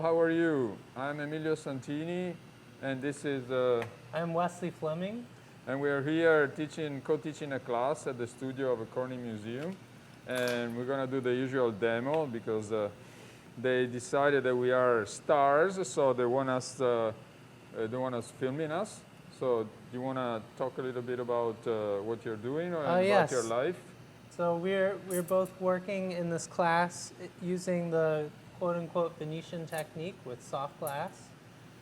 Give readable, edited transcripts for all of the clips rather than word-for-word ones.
how are you? I'm Emilio Santini, and this is, I'm Wesley Fleming. and we are here co-teaching a class at the studio of a Corning Museum. And we're gonna do the usual demo because they decided that we are stars, so they want us filming us. So do you wanna talk a little bit about what you're doing or about Yes. your life? So we're both working in this class using the quote-unquote Venetian technique with soft glass,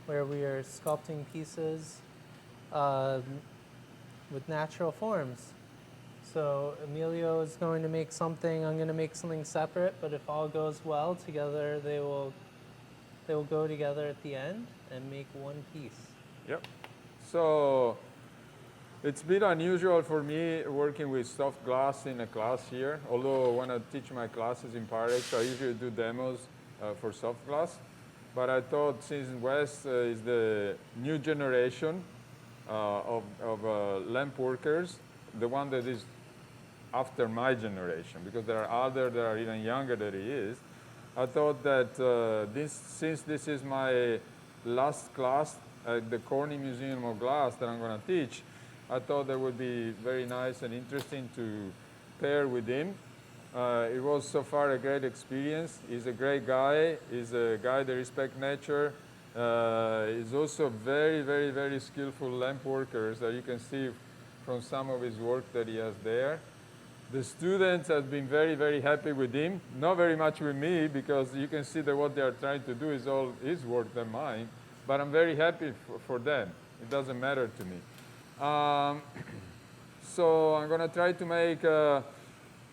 where we are sculpting pieces with natural forms. So Emilio is going to make something, I'm going to make something separate, but if all goes well together, they will go together at the end and make one piece. Yep. So it's a bit unusual for me working with soft glass in a class here, although when I teach my classes in Paris, I usually do demos for soft glass. But I thought since Wes is the new generation of lamp workers, the one that is after my generation, because there are others that are even younger than he is, I thought that since this is my last class at the Corning Museum of Glass that I'm going to teach, I thought that would be very nice and interesting to pair with him. It was so far a great experience. He's a great guy. He's a guy that respects nature. He's also very, very, very skillful lamp worker, that you can see from some of his work that he has there. The students have been very, very happy with him. Not very much with me, because you can see that what they are trying to do is all his work than mine. But I'm very happy for them. It doesn't matter to me. So I'm going to try to make,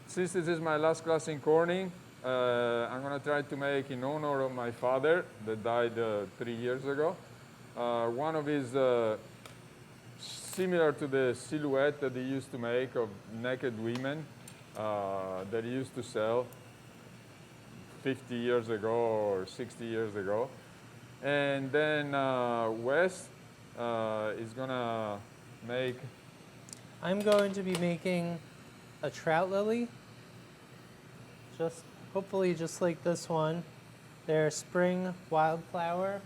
since this is my last class in Corning, I'm going to try to make in honor of my father that died 3 years ago. One of his, similar to the silhouette that he used to make of naked women that he used to sell 50 years ago or 60 years ago. And then Wes is going to make... I'm going to be making a trout lily, hopefully just like this one. They're spring wildflower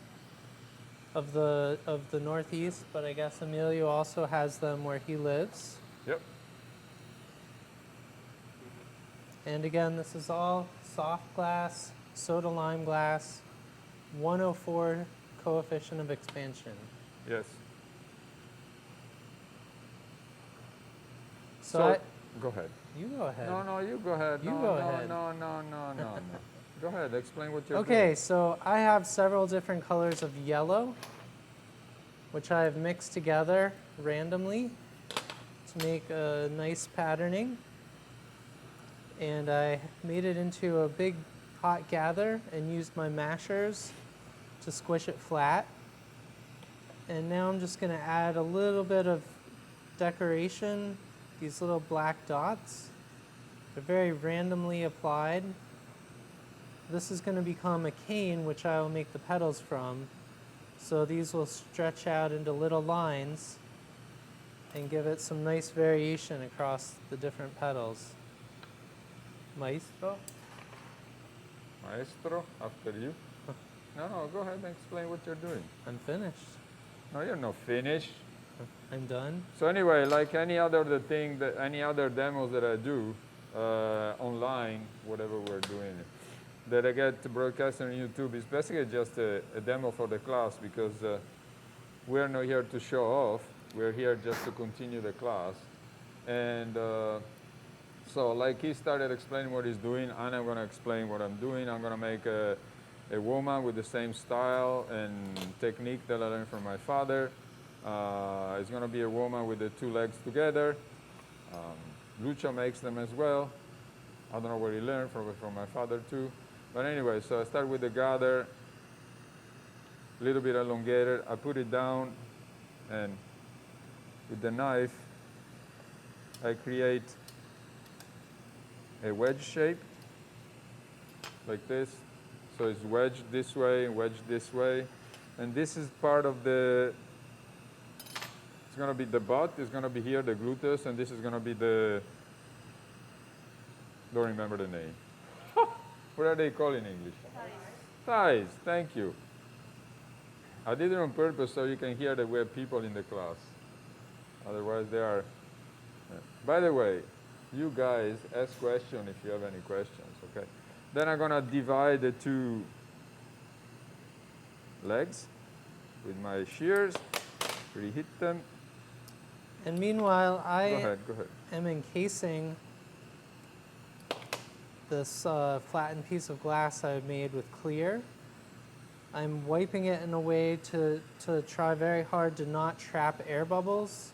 of the Northeast, but I guess Emilio also has them where he lives. Yep. And again, this is all soft glass, soda lime glass, 104 coefficient of expansion. Yes. So go ahead. You go ahead. No, you go ahead. You no, go no, ahead. No. Go ahead. Explain what you're doing. Okay, so I have several different colors of yellow, which I have mixed together randomly to make a nice patterning. And I made it into a big hot gather and used my mashers to squish it flat. And now I'm just going to add a little bit of decoration, these little black dots. They're very randomly applied. This is going to become a cane, which I will make the petals from. So these will stretch out into little lines and give it some nice variation across the different petals. Maestro? Maestro, after you. No, go ahead and explain what you're doing. I'm finished. No, you're not finished. I'm done. So anyway, like any other demos that I do online, whatever we're doing, that I get broadcast on YouTube, is basically just a demo for the class, because we're not here to show off. We're here just to continue the class. And so like he started explaining what he's doing, and I'm going to explain what I'm doing. I'm going to make a woman with the same style and technique that I learned from my father. It's going to be a woman with the two legs together. Lucha makes them as well. I don't know where he learned from my father too. But anyway, so I start with the gather, a little bit elongated. I put it down, and with the knife, I create a wedge shape, like this. So it's wedged this way, wedged this way. And this is part of the, it's going to be the butt, it's going to be here, the gluteus, and this is going to be the, don't remember the name. What are they called in English? Size, thank you. I did it on purpose so you can hear that we have people in the class. Otherwise they are... By the way, you guys ask questions if you have any questions, okay? Then I'm gonna divide the two legs with my shears, reheat them. And meanwhile, Go I ahead. am encasing this flattened piece of glass I've made with clear. I'm wiping it in a way to try very hard to not trap air bubbles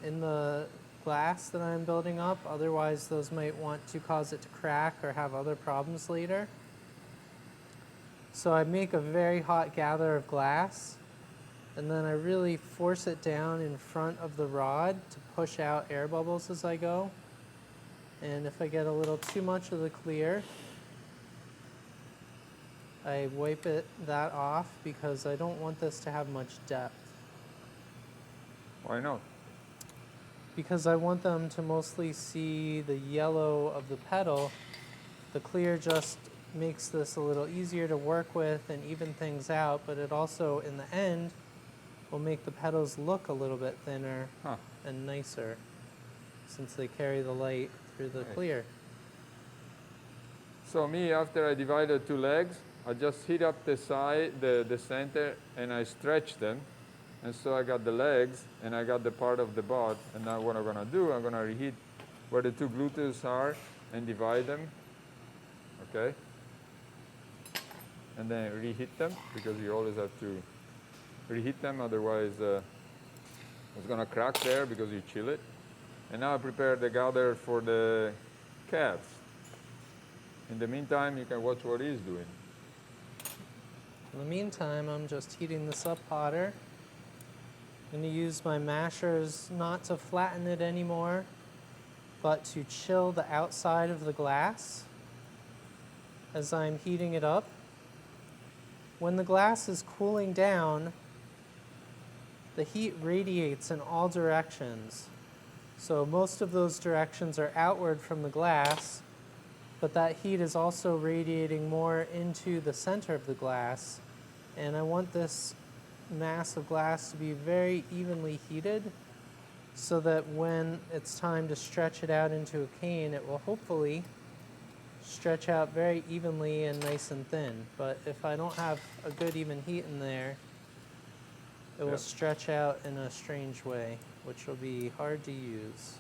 in the glass that I'm building up. Otherwise, those might want to cause it to crack or have other problems later. So I make a very hot gather of glass, and then I really force it down in front of the rod to push out air bubbles as I go. And if I get a little too much of the clear, I wipe that off because I don't want this to have much depth. Why not? Because I want them to mostly see the yellow of the petal. The clear just makes this a little easier to work with and even things out, but it also, in the end, will make the petals look a little bit thinner and nicer since they carry the light through the clear. So me, after I divide the two legs, I just heat up the side, the center, and I stretch them. And so I got the legs, and I got the part of the butt. And now what I'm gonna do, I'm gonna reheat where the two gluteus are and divide them, okay? And then reheat them, because you always have to reheat them, otherwise it's gonna crack there because you chill it. And now I prepare the gather for the calves. In the meantime, you can watch what he's doing. In the meantime, I'm just heating this up hotter. I'm going to use my mashers not to flatten it anymore, but to chill the outside of the glass as I'm heating it up. When the glass is cooling down, the heat radiates in all directions. So most of those directions are outward from the glass, but that heat is also radiating more into the center of the glass. And I want this mass of glass to be very evenly heated so that when it's time to stretch it out into a cane, it will hopefully stretch out very evenly and nice and thin. But if I don't have a good even heat in there, it will stretch out in a strange way, which will be hard to use.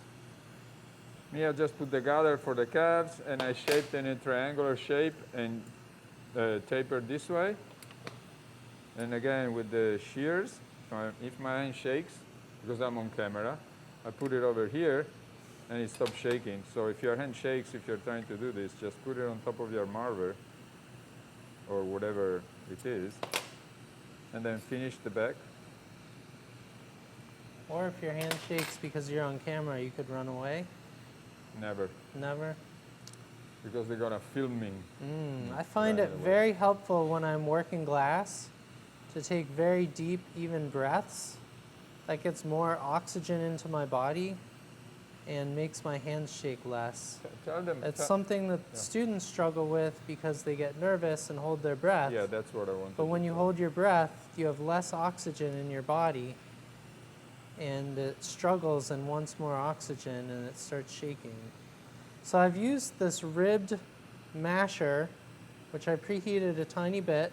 Me, I just put the gather for the calves, and I shaped in a triangular shape and tapered this way. And again, with the shears, if my hand shakes, because I'm on camera, I put it over here, and it stops shaking. So if your hand shakes, if you're trying to do this, just put it on top of your marver, or whatever it is, and then finish the back. Or if your hand shakes because you're on camera, you could run away. Never. Never? Because they're gonna film me. I find it very helpful when I'm working glass to take very deep, even breaths. That gets more oxygen into my body and makes my hands shake less. Tell them. It's something that students struggle with because they get nervous and hold their breath. Yeah, that's what I want. But when you hold your breath, you have less oxygen in your body, and it struggles and wants more oxygen, and it starts shaking. So I've used this ribbed masher, which I preheated a tiny bit,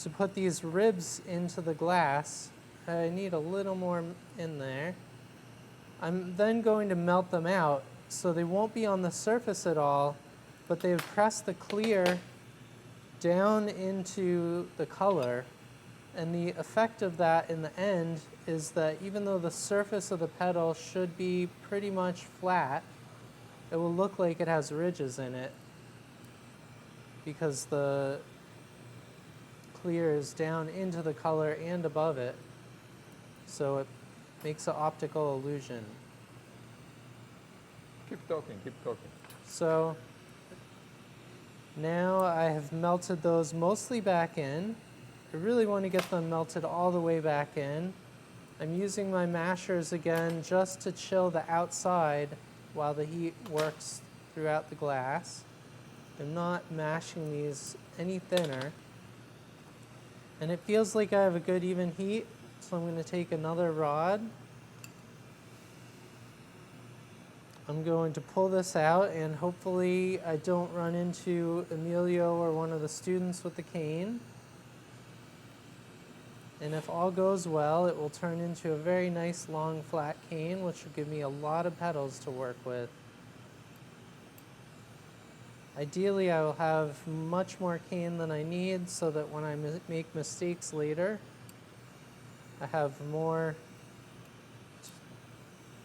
to put these ribs into the glass. I need a little more in there. I'm then going to melt them out, so they won't be on the surface at all, but they've pressed the clear down into the color. And the effect of that in the end is that even though the surface of the petal should be pretty much flat, it will look like it has ridges in it because the clear is down into the color and above it. So it makes an optical illusion. Keep talking, keep talking. So now I have melted those mostly back in. I really want to get them melted all the way back in. I'm using my mashers again just to chill the outside while the heat works throughout the glass. I'm not mashing these any thinner. And it feels like I have a good even heat, so I'm going to take another rod. I'm going to pull this out, and hopefully I don't run into Emilio or one of the students with the cane. And if all goes well, it will turn into a very nice long flat cane, which will give me a lot of petals to work with. Ideally, I will have much more cane than I need so that when I make mistakes later, I have more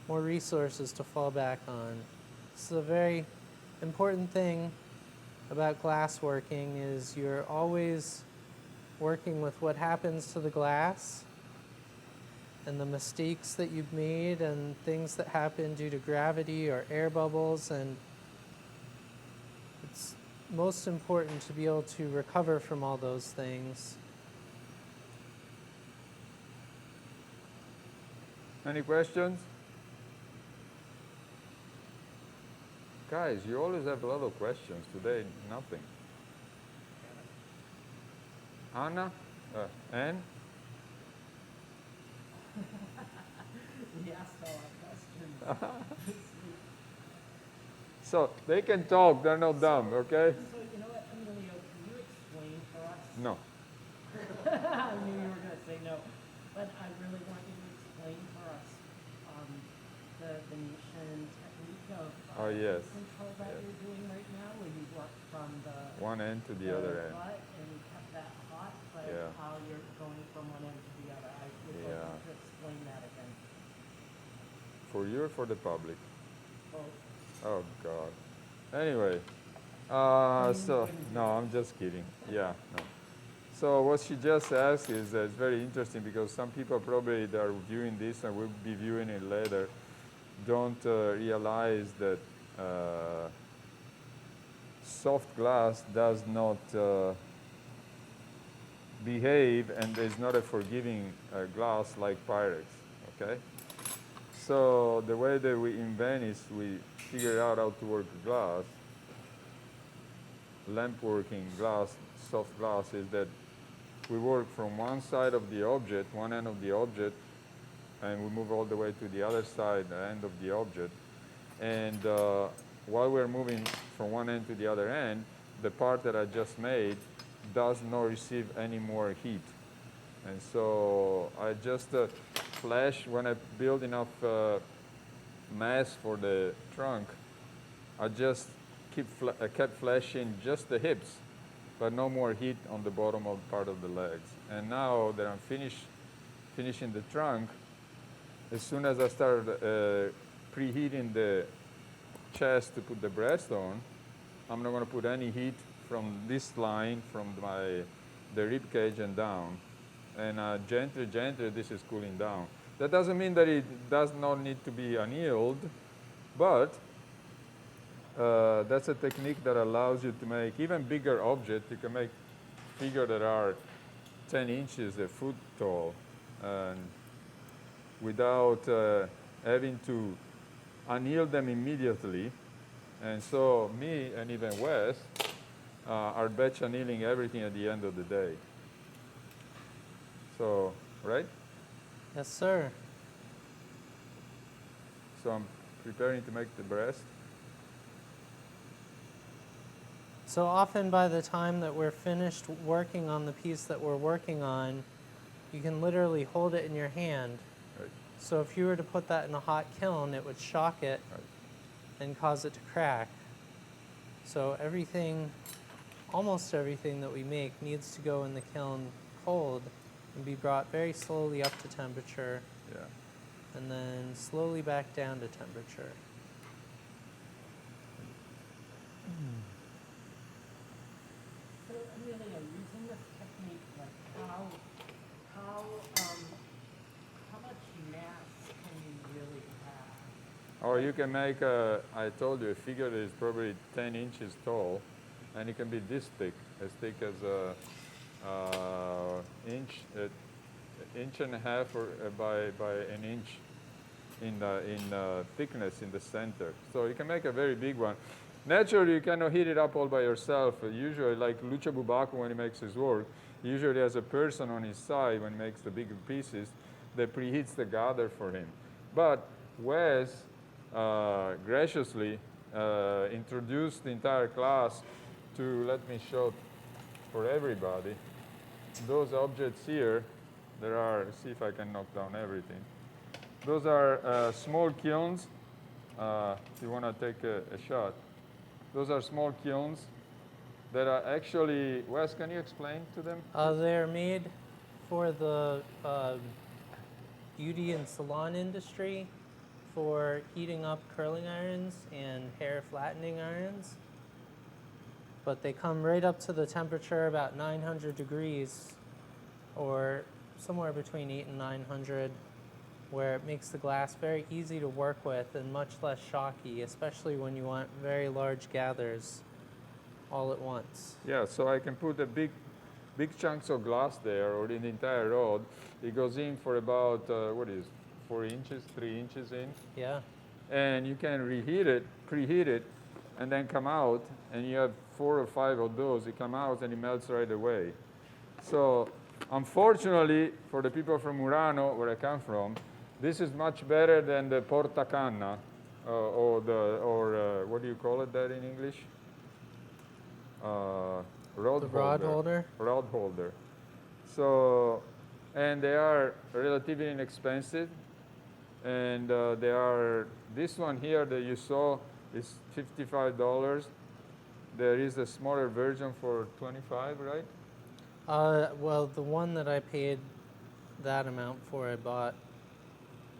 resources to fall back on. This is a very important thing about glass working is you're always working with what happens to the glass and the mistakes that you've made and things that happen due to gravity or air bubbles, and it's most important to be able to recover from all those things. Any questions? Guys, you always have a lot of questions. Today, nothing. Anna? Anne? We asked all our questions. So, they can talk, they're not dumb, okay? So, you know what, Emilio, can you explain for us? No. I knew you were going to say no, but I really want you to explain for us the Venetian technique of Oh, yes. control that Yes. you're doing right now, where you work from the One end to the other end. butt and kept that hot, but Yeah. how you're going from one end to the other. I would like Yeah. you to explain that again. For you or for the public? Both. Oh, God. Anyway, no, I'm just kidding. Yeah, no. So what she just asked is it's very interesting because some people probably that are viewing this and will be viewing it later don't realize that soft glass does not behave and is not a forgiving glass like Pyrex, okay? So the way that we invent is we figure out how to work glass, lamp working glass, soft glass, is that we work from one side of the object, one end of the object, and we move all the way to the other side, the end of the object. And while we're moving from one end to the other end, the part that I just made does not receive any more heat. And so I just flash, when I build enough mass for the trunk, I just kept flashing just the hips, but no more heat on the bottom of part of the legs. And now that I'm finishing the trunk, as soon as I start preheating the chest to put the breast on, I'm not going to put any heat from this line, from the rib cage and down. And gently, this is cooling down. That doesn't mean that it does not need to be annealed, but that's a technique that allows you to make even bigger objects. You can make figures that are 10 inches, a foot tall, and without having to anneal them immediately. And so me and even Wes are batch annealing everything at the end of the day. So, right? Yes, sir. So I'm preparing to make the breast. So often by the time that we're finished working on the piece that we're working on, you can literally hold it in your hand. Right. So if you were to put that in a hot kiln, it would shock it Right. and cause it to crack. So almost everything that we make needs to go in the kiln cold and be brought very slowly up to temperature Yeah. and then slowly back down to temperature. So, Emilio, using this technique, like how much mass can you really have? Or you can make I told you, a figure that is probably 10 inches tall, and it can be this thick as a inch and a half or by an inch in thickness in the center. So you can make a very big one. Naturally, you cannot heat it up all by yourself. Usually, like Lucio Bubaco, when he makes his work, he usually has a person on his side when he makes the bigger pieces that preheats the gather for him. But Wes graciously introduced the entire class to, let me show for everybody, those objects here. There are, see if I can knock down everything. Those are small kilns. If you want to take a shot. Those are small kilns that are actually, Wes, can you explain to them? They're made for the beauty and salon industry for heating up curling irons and hair flattening irons. But they come right up to the temperature about 900 degrees, or somewhere between 8 and 900, where it makes the glass very easy to work with and much less shocky, especially when you want very large gathers all at once. Yeah, so I can put a big chunks of glass there, or in the entire rod. It goes in for about, 4 inches, 3 inches in. Yeah. And you can reheat it, preheat it, and then come out, and you have 4 or 5 of those. It come out and it melts right away. So unfortunately, for the people from Murano, where I come from, this is much better than the portacanna, or what do you call it that in English? Rod holder. Rod holder. So, and they are relatively inexpensive, and they are, this one here that you saw is $55. There is a smaller version for 25, right? Well, the one that I paid that amount for, I bought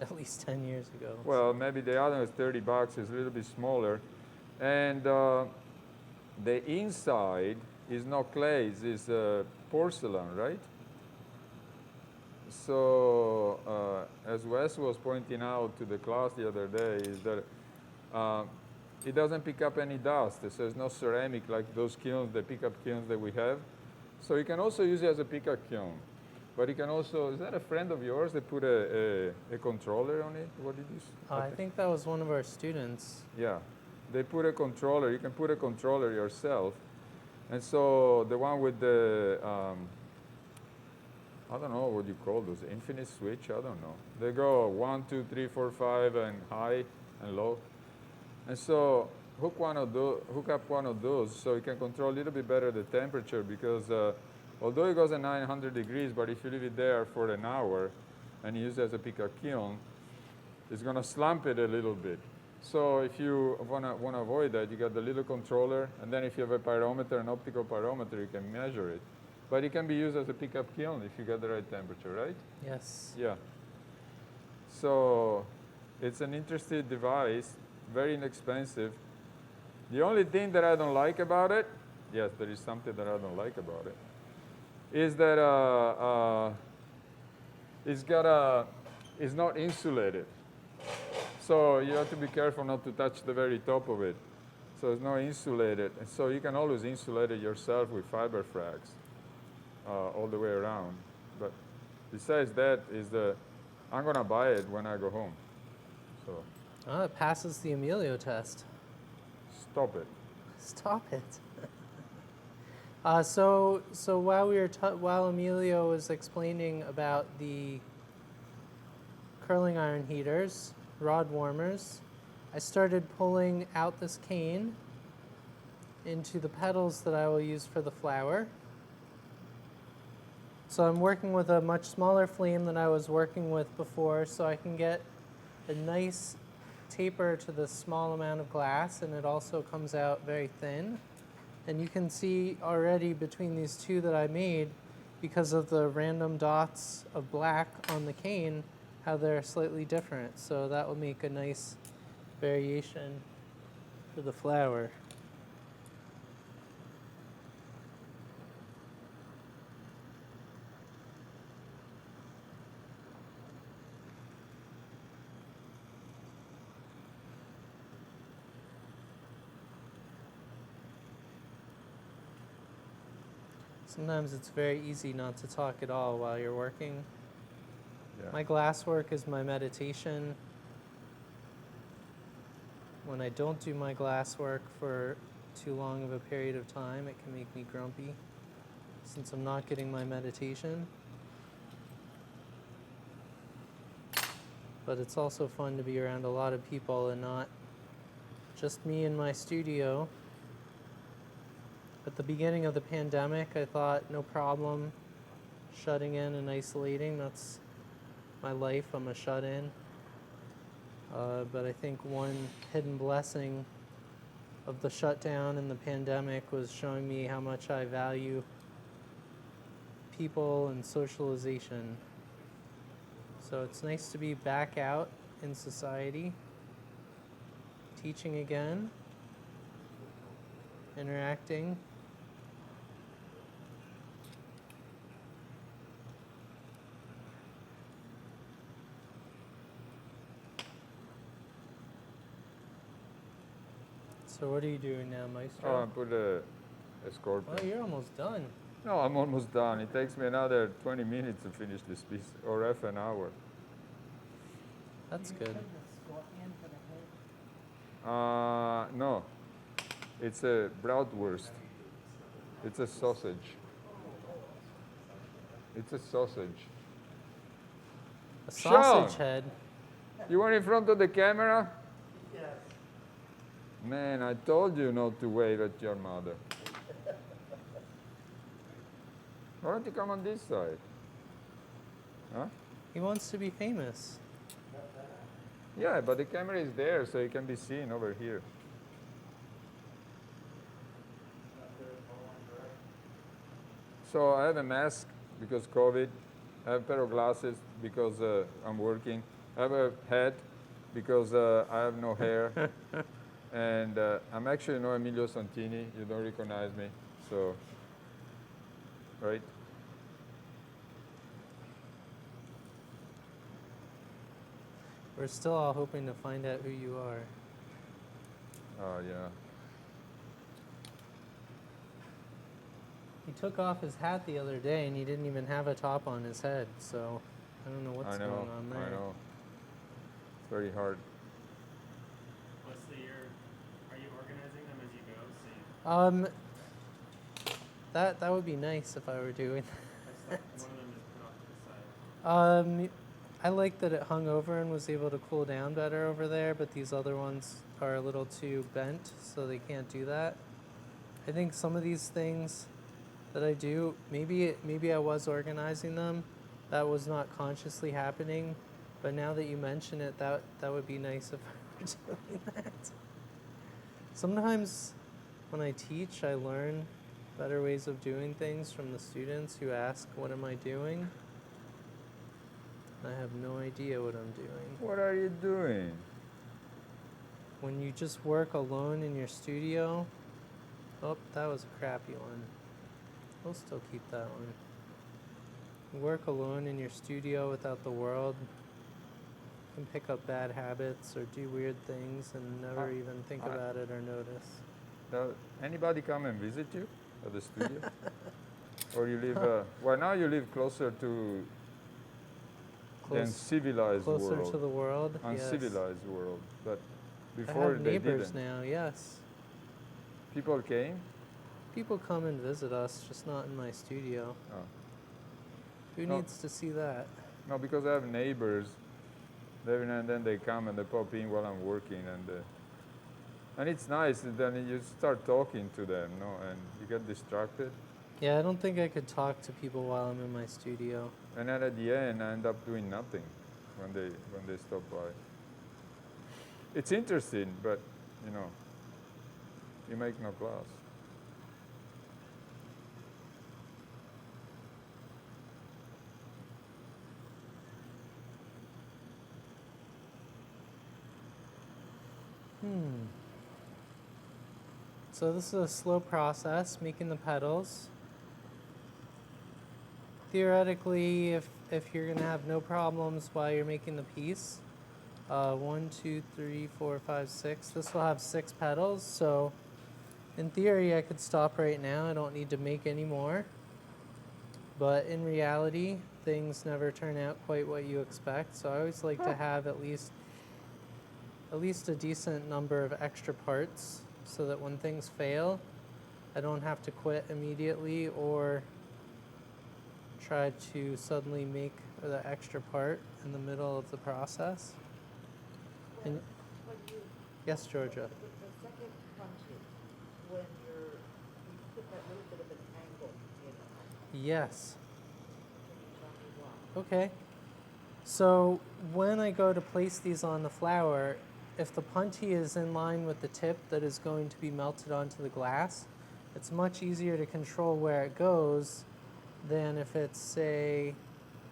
at least 10 years ago. Well, maybe the other one is $30. It's a little bit smaller. And the inside is not clay, it's porcelain, right? So as Wes was pointing out to the class the other day, is that it doesn't pick up any dust. So it's not ceramic like those kilns, the pickup kilns that we have. So you can also use it as a pickup kiln. But you can also, is that a friend of yours that put a controller on it? What did you say? I think that was one of our students. Yeah, they put a controller. You can put a controller yourself. And so the one with the, I don't know what you call those, infinite switch, I don't know. They go 1, 2, 3, 4, 5, and high and low. And so hook up one of those so you can control a little bit better the temperature, because although it goes at 900 degrees, but if you leave it there for an hour and use it as a pickup kiln, it's going to slump it a little bit. So if you want to avoid that, you got the little controller, and then if you have a pyrometer, an optical pyrometer, you can measure it. But it can be used as a pickup kiln if you get the right temperature, right? Yes. Yeah. So it's an interesting device, very inexpensive. The only thing that I don't like about it, yes, there is something that I don't like about it, is that it's not insulated. So you have to be careful not to touch the very top of it. So it's not insulated. And so you can always insulate it yourself with fiber frags all the way around. But besides that, I'm going to buy it when I go home. So It passes the Emilio test. stop it. Stop it. So while Emilio was explaining about the curling iron heaters, rod warmers, I started pulling out this cane into the petals that I will use for the flower. So I'm working with a much smaller flame than I was working with before, so I can get a nice taper to the small amount of glass, and it also comes out very thin. And you can see already between these two that I made, because of the random dots of black on the cane, how they're slightly different. So that will make a nice variation for the flower. Sometimes it's very easy not to talk at all while you're working. Yeah. My glass work is my meditation. when I don't do my glass work for too long of a period of time, it can make me grumpy since I'm not getting my meditation. But it's also fun to be around a lot of people and not just me in my studio. At the beginning of the pandemic, I thought no problem shutting in and isolating. That's my life. I'm a shut-in. But I think one hidden blessing of the shutdown and the pandemic was showing me how much I value people and socialization. So it's nice to be back out in society, teaching again, interacting. So what are you doing now, Maestro? Oh, I put a scorpion. Oh, you're almost done. No, I'm almost done. It takes me another 20 minutes to finish this piece, or half an hour. That's You good. said the scorpion for the head? No. It's a bratwurst. It's a sausage. It's a sausage. A sausage Sean! head. You want in front of the camera? Yes. Man, I told you not to wave at your mother. Why don't you come on this side? Huh? He wants to be famous. Yeah, but the camera is there, so it can be seen over here. So I have a mask because COVID. I have a pair of glasses because I'm working. I have a hat because I have no hair. And I'm actually no Emilio Santini. You don't recognize me, so, right? We're still all hoping to find out who you are. Oh, yeah. He took off his hat the other day and he didn't even have a top on his head, so I don't know what's going on there. I know. It's very hard. Wesley, are you organizing them as you go? So That would be nice if I were doing one of them is put off to the side. I like that it hung over and was able to cool down better over there, but these other ones are a little too bent, so they can't do that. I think some of these things that I do, maybe I was organizing them. That was not consciously happening, but now that you mention it, that would be nice if I were doing that. Sometimes when I teach, I learn better ways of doing things from the students who ask, "What am I doing?" I have no idea what I'm doing. What are you doing? When you just work alone in your studio, oh, that was a crappy one. We'll still keep that one. You work alone in your studio without the world, you can pick up bad habits or do weird things and never even think about it or notice. Now, anybody come and visit you at the studio? Or you live, well, now you live closer to than civilized Closer world. to the world, yes. Uncivilized world. But I before have they neighbors didn't. now, yes. People came? People come and visit us, just not in my studio. Oh. Who No. needs to see that? No, because I have neighbors. Every now and then they come and they pop in while I'm working, and it's nice. And then you start talking to them, no, and you get distracted. Yeah, I don't think I could talk to people while I'm in my studio. And then at the end, I end up doing nothing when they stop by. It's interesting, but you make no class. So this is a slow process, making the petals. Theoretically, if you're gonna have no problems while you're making the piece, 1, 2, 3, 4, 5, 6. This will have 6 petals, so in theory I could stop right now. I don't need to make any more. But in reality, things never turn out quite what you expect. So I always like to have at least at least a decent number of extra parts so that when things fail, I don't have to quit immediately or try to suddenly make the extra part in the middle of the process. And When you, yes, Georgia. the second punching, when you put that little bit of an angle in it, Yes. can you tell me why? Okay. So when I go to place these on the flour, if the puntee is in line with the tip that is going to be melted onto the glass, it's much easier to control where it goes than if it's, say,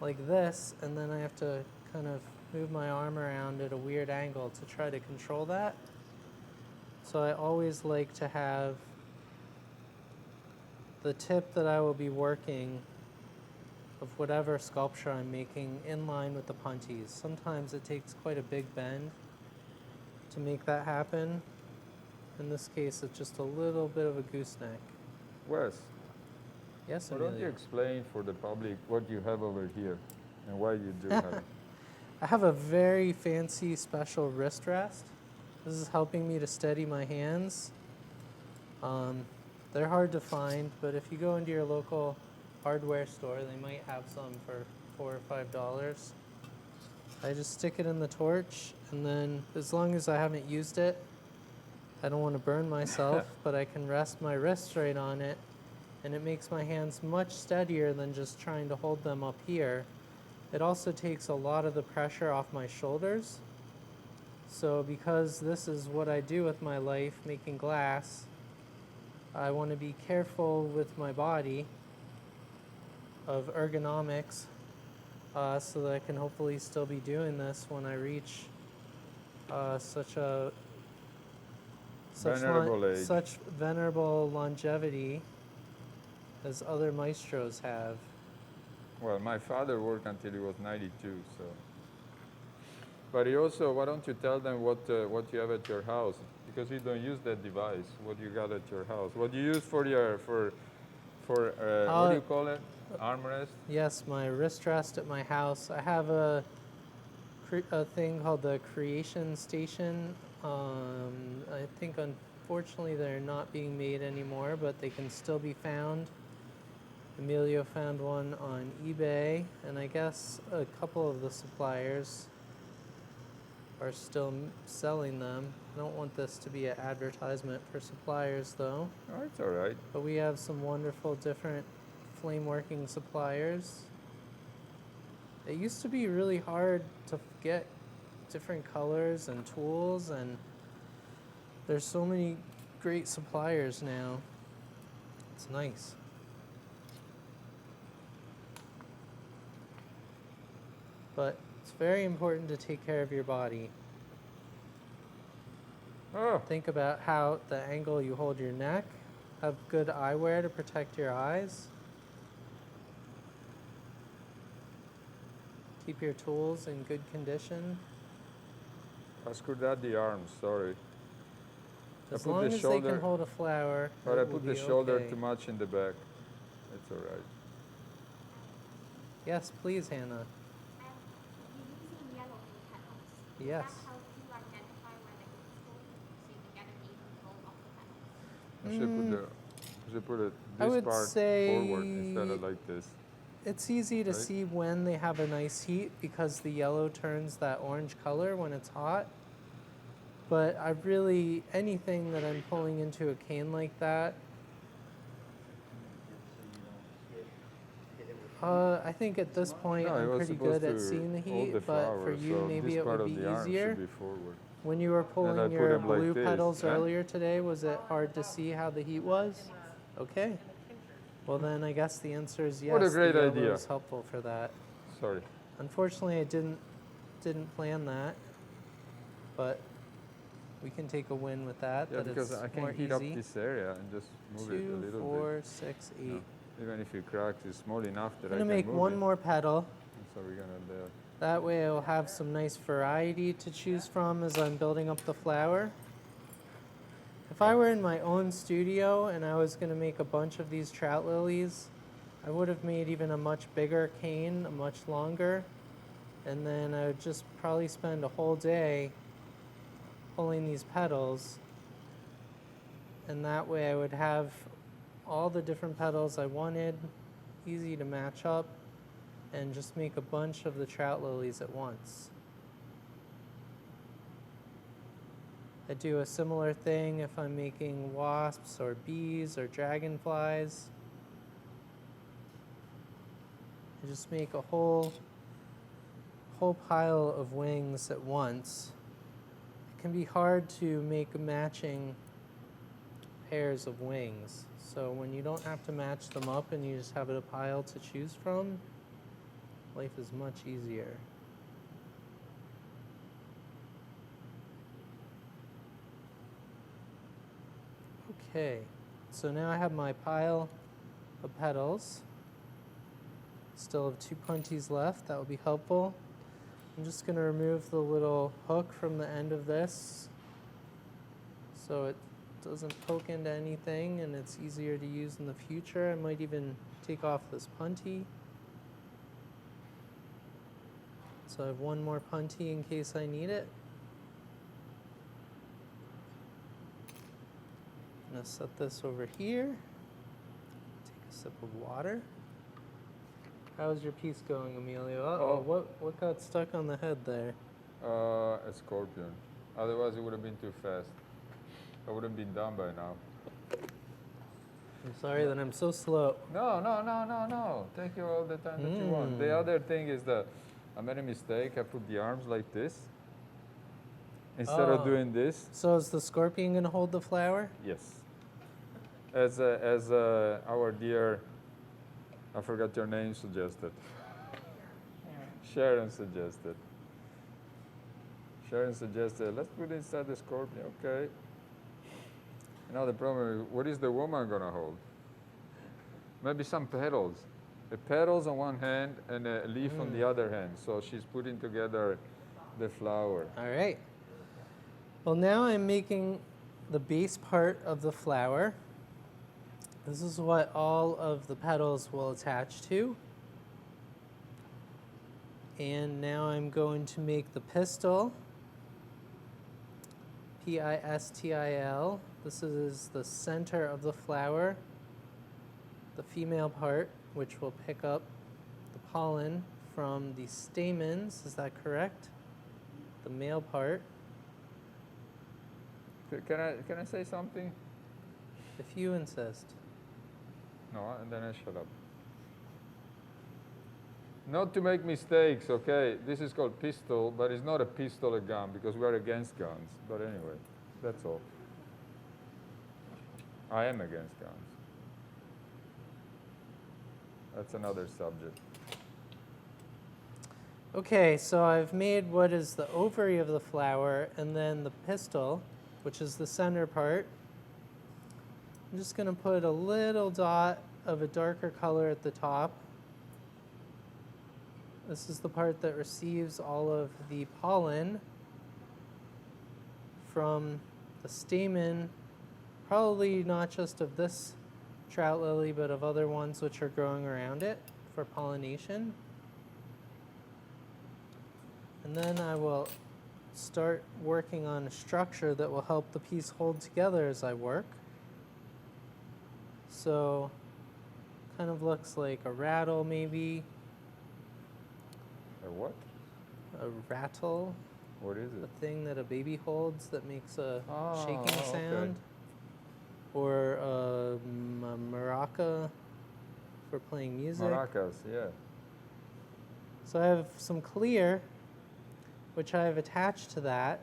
like this, and then I have to kind of move my arm around at a weird angle to try to control that. So I always like to have the tip that I will be working of whatever sculpture I'm making in line with the puntees. Sometimes it takes quite a big bend to make that happen. In this case, it's just a little bit of a gooseneck. Wes, Yes, why don't you Emilio? explain for the public what you have over here and why you do have it? I have a very fancy special wrist rest. This is helping me to steady my hands. They're hard to find, but if you go into your local hardware store, they might have some for $4 or $5. I just stick it in the torch, and then as long as I haven't used it, I don't want to burn myself, but I can rest my wrist right on it, and it makes my hands much steadier than just trying to hold them up here. It also takes a lot of the pressure off my shoulders. So because this is what I do with my life, making glass, I want to be careful with my body of ergonomics so that I can hopefully still be doing this when I reach such Venerable age. such venerable longevity as other maestros have. Well, my father worked until he was 92, so. But he also, why don't you tell them what you have at your house? Because you don't use that device. What you got at your house? What you use for your what do you call it? Armrest? Yes, my wrist rest at my house. I have a thing called the Creation Station. I think unfortunately they're not being made anymore, but they can still be found. Emilio found one on eBay, and I guess a couple of the suppliers are still selling them. I don't want this to be an advertisement for suppliers though, Oh, it's all right. but we have some wonderful different flame working suppliers. It used to be really hard to get different colors and tools, and there's so many great suppliers now. It's nice. But it's very important to take care of your body. Oh, Think about how the angle you hold your neck. Have good eyewear to protect your eyes. Keep your tools in good condition. I screwed out the arms, sorry. As put long the as they shoulder- can hold a flower, But I it will put the be shoulder okay. too much in the back. It's all right. Yes, please, Hannah. You're using yellow petals. Yes. That helps you identify where the heat is going, so you can get an even flow of the petals. I should put I this would part say forward instead of like this. It's easy to Right? see when they have a nice heat because the yellow turns that orange color when it's hot. But I really, anything that I'm pulling into a cane like that, I think at this point No, it I'm was pretty supposed good at to seeing the hold heat, the but flower, for you so maybe this it part would of be the arm easier. should be forward. When you were I pulling put your them like blue this, petals huh? earlier today, was it hard to see how the heat was? Okay. Well then I guess the answer is yes. What a great the yellow idea. is helpful for that. Sorry. Unfortunately, I didn't plan that, but we can take a win with that. Yeah, that because it's I can more heat easy. up this area and just move it a 2, little 4, 6, 8. bit. No, even if it cracks, it's small enough that I'm I gonna can make move one it. more petal. So we're gonna do it. That way, I'll have some nice variety to choose from as I'm building up the flower. If I were in my own studio and I was gonna make a bunch of these trout lilies, I would have made even a much bigger cane, a much longer, and then I would just probably spend a whole day pulling these petals, and that way I would have all the different petals I wanted, easy to match up, and just make a bunch of the trout lilies at once. I do a similar thing if I'm making wasps or bees or dragonflies. I just make a whole pile of wings at once. It can be hard to make matching pairs of wings. So when you don't have to match them up and you just have a pile to choose from, life is much easier. Okay, so now I have my pile of petals. Still have 2 punties left. That will be helpful. I'm just going to remove the little hook from the end of this so it doesn't poke into anything and it's easier to use in the future. I might even take off this punty. So I have 1 more punty in case I need it. I'm going to set this over here. Take a sip of water. How's your piece going, Emilio? Uh-oh, what got stuck on the head there? A scorpion. Otherwise, it would have been too fast. I would have been done by now. I'm sorry that I'm so slow. No. Take you all the time that you want. The other thing is that I made a mistake. I put the arms like this instead of doing this. So is the scorpion going to hold the flower? Yes. As our dear, I forgot your name, suggested. Sharon suggested. Sharon suggested, let's put inside the scorpion. Okay. Now the problem is, what is the woman going to hold? Maybe some petals. The petals on one hand and a leaf on the other hand. So she's putting together the flower. All right. Well, now I'm making the base part of the flower. This is what all of the petals will attach to. And now I'm going to make the pistil. Pistil. This is the center of the flower, the female part, which will pick up the pollen from the stamens. Is that correct? The male part. Can I say something? If you insist. No, and then I shut up. Not to make mistakes, okay? This is called pistol, but it's not a pistol, a gun, because we're against guns. But anyway, that's all. I am against guns. That's another subject. Okay, so I've made what is the ovary of the flower, and then the pistil, which is the center part. I'm just going to put a little dot of a darker color at the top. This is the part that receives all of the pollen from the stamen, probably not just of this trout lily, but of other ones which are growing around it for pollination. And then I will start working on a structure that will help the piece hold together as I work. So, kind of looks like a rattle maybe. A what? A rattle. What is The it? thing that a baby holds that makes a shaking okay. sound. Or a maraca for playing music. Maracas, yeah. So I have some clear, which I have attached to that.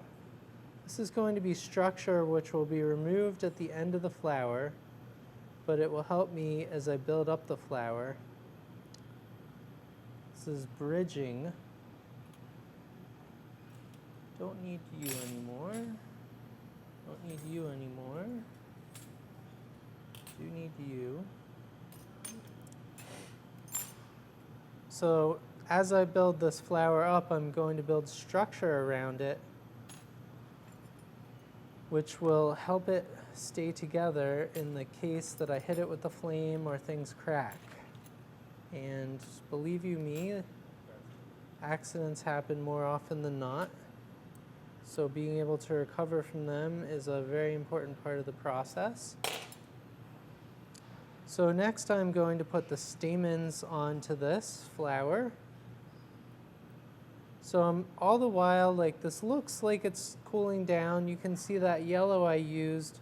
This is going to be structure which will be removed at the end of the flower, but it will help me as I build up the flower. This is bridging. Don't need you anymore. Don't need you anymore. Do need you. So as I build this flower up, I'm going to build structure around it, which will help it stay together in the case that I hit it with the flame or things crack. And believe you me, accidents happen more often than not. So being able to recover from them is a very important part of the process. So next I'm going to put the stamens onto this flower. So all the while, like, this looks like it's cooling down. You can see that yellow I used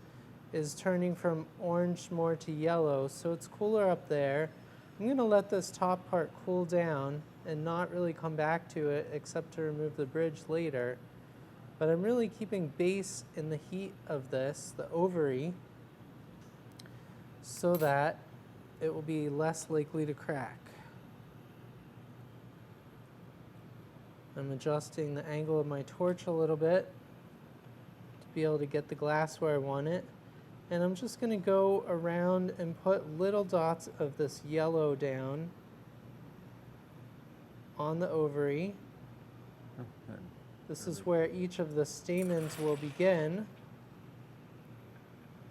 is turning from orange more to yellow, so it's cooler up there. I'm going to let this top part cool down and not really come back to it except to remove the bridge later. But I'm really keeping base in the heat of this, the ovary, so that it will be less likely to crack. I'm adjusting the angle of my torch a little bit to be able to get the glass where I want it. And I'm just going to go around and put little dots of this yellow down on the ovary. This is where each of the stamens will begin.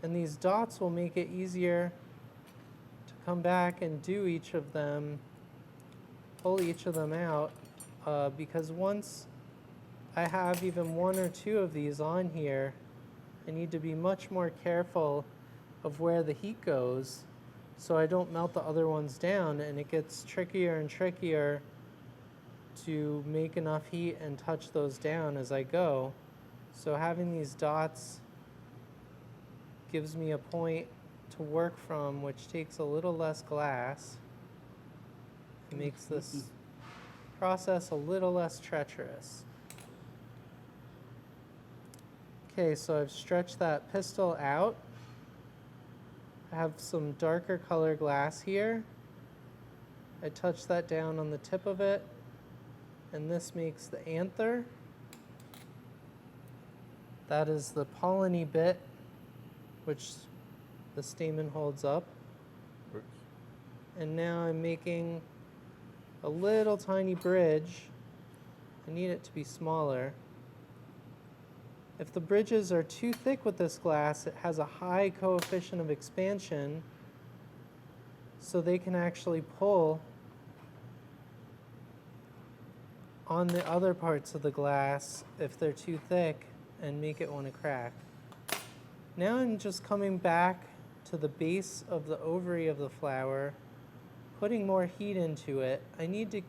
And these dots will make it easier to come back and do each of them, pull each of them out. Because once I have even one or two of these on here, I need to be much more careful of where the heat goes so I don't melt the other ones down, and it gets trickier and trickier to make enough heat and touch those down as I go. So having these dots gives me a point to work from, which takes a little less glass. It makes this process a little less treacherous. Okay, so I've stretched that pistil out. I have some darker color glass here. I touch that down on the tip of it, and this makes the anther. That is the polleny bit, which the stamen holds up. Oops. And now I'm making a little tiny bridge. I need it to be smaller. If the bridges are too thick with this glass, it has a high coefficient of expansion, so they can actually pull on the other parts of the glass if they're too thick and make it want to crack. Now I'm just coming back to the base of the ovary of the flower, putting more heat into it. I need to,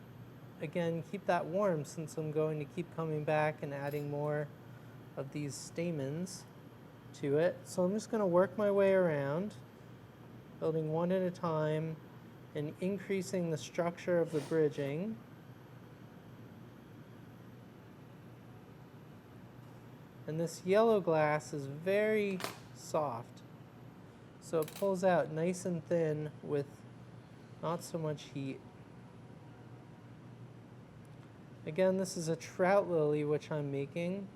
again, keep that warm since I'm going to keep coming back and adding more of these stamens to it. So I'm just going to work my way around, building one at a time and increasing the structure of the bridging. And this yellow glass is very soft, so it pulls out nice and thin with not so much heat. Again, this is a trout lily which I'm making.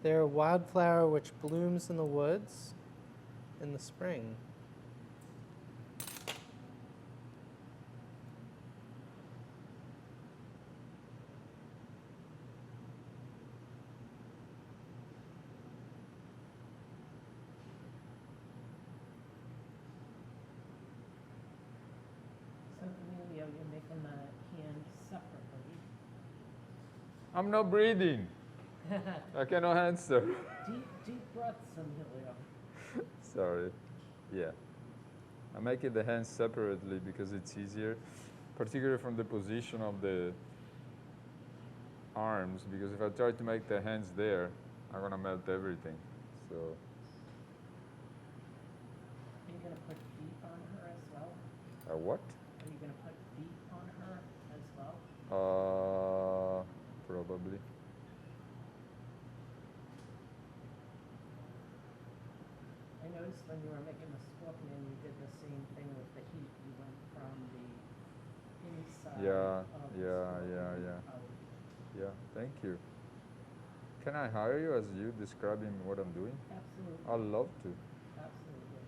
They're a wildflower which blooms in the woods in the spring. So Emilio, you're making the hand separately. I'm not breathing. I cannot answer. Deep breaths, Emilio. Sorry. Yeah. I'm making the hands separately because it's easier, particularly from the position of the arms, because if I try to make the hands there, I'm going to melt everything. So, Are you going to put feet on her as well? what? Are you going to put feet on her as well? Probably. I noticed when you were making the scorpion, you did the same thing with the heat. You went from the inside Yeah, of the yeah, scorpion yeah. out. Yeah, thank you. Can I hire you as you describing what I'm doing? Absolutely. I'd love to. Absolutely.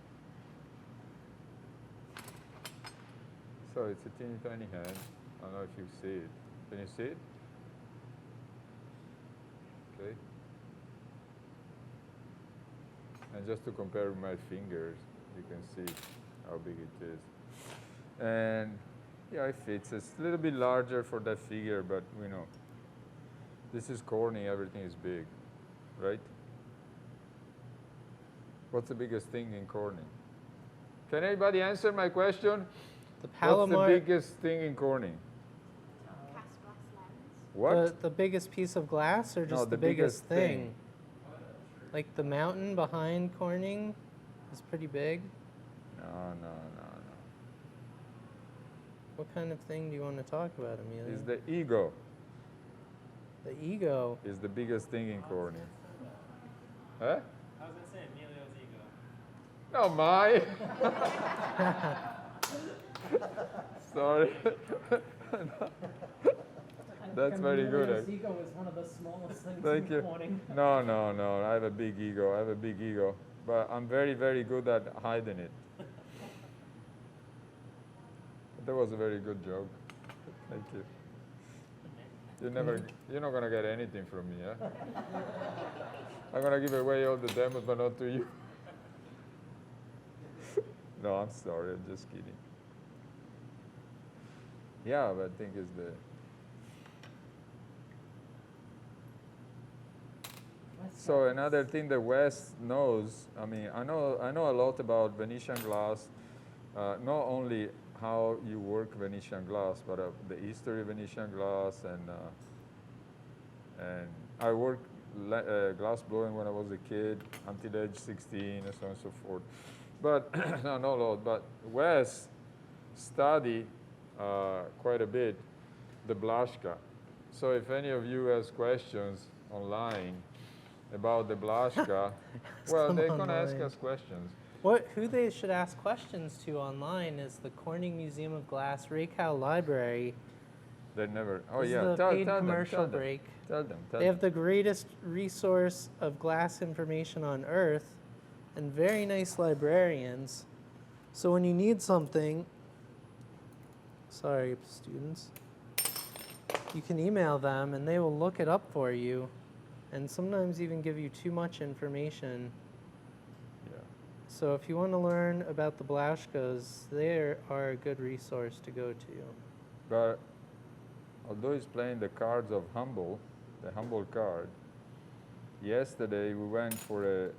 So it's a teeny tiny hand. I don't know if you see it. Can you see it? Okay. And just to compare with my fingers, you can see how big it is. And yeah, it fits. It's a little bit larger for that figure, but you know, This is Corning, everything is big, right? What's the biggest thing in Corning? Can anybody answer my question? The What's the Palomar, biggest thing in Corning? Cast glass lens. What? the biggest piece of glass, or just No, the the biggest biggest thing? thing. Like the mountain behind Corning is pretty big. No. What kind of thing do you want to talk about, Emilio? It's the ego. The ego. Is the biggest thing in Corning. Huh? I was gonna say Emilio's ego. No, my. Sorry. That's very good. Emilio's ego is one of the smallest things Thank in you. Corning. No. I have a big ego. But I'm very, very good at hiding it. That was a very good joke. Thank you. You're not gonna get anything from me, huh? I'm gonna give away all the demos, but not to you. No, I'm sorry. I'm just kidding. Yeah, but I think it's the. So another thing that Wes knows, I mean, I know a lot about Venetian glass, not only how you work Venetian glass, but the history of Venetian glass, and I worked glass blowing when I was a kid until age 16 and so on and so forth. But no, not a lot. But Wes studied quite a bit the Blaschka. So if any of you has questions online about the Blaschka, well, them they can ask online. us questions. Who they should ask questions to online is the Corning Museum of Glass Raycow Library. They never. Oh This is yeah, the tell paid them. commercial Tell them. break. Tell them. They have the greatest resource of glass information on earth and very nice librarians. So when you need something, sorry, students, you can email them and they will look it up for you and sometimes even give you too much information. Yeah. So if you want to learn about the Blaschkas, they are a good resource to go to. But although he's playing the cards of humble, the humble card, yesterday we went for